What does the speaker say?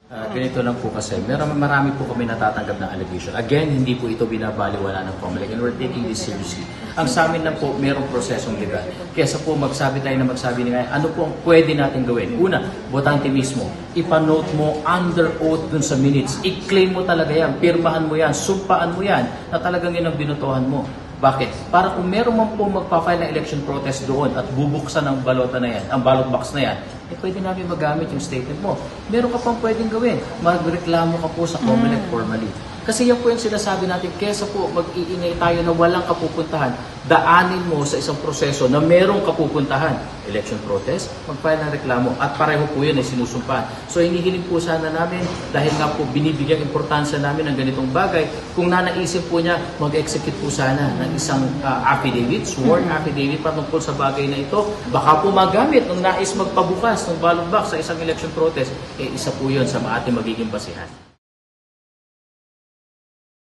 Ganito lang po kasi, marami po kami natatanggap ng allegation. Again, hindi po ito binabaliwala ng COMELEC and we're taking this seriously. Ang sa amin lang po, merong prosesong legal. Kesa po magsabi tayo na magsabi na ano po ang pwede natin gawin. Una, botante mismo, ipanote mo under oath dun sa minutes. I-claim mo talaga yan, pirmahan mo yan, sumpaan mo yan na talagang yun ang binutuhan mo. Bakit? Para kung meron man po magpa-file ng election protest doon at bubuksan ang balota na yan, ang ballot box na yan, pwede namin magamit yung statement mo. Meron ka pang pwedeng gawin. Magreklamo ka po sa COMELEC formally. Kasi yan po yung sinasabi natin, kesa po mag-iingay tayo na walang kapupuntahan, daanin mo sa isang proseso na merong kapupuntahan. Election protest, mag-file ng reklamo. At pareho po yun ay sinusumpahan. So hinihiling po sana namin, dahil nga po binibigyan importansya namin ng ganitong bagay, kung nanaisip po niya, mag-execute po sana ng isang affidavit, sworn affidavit patungkol sa bagay na ito. Baka po magamit nung nais magpabukas ng ballot box sa isang election protest, isa po yun sa ating magiging basihan.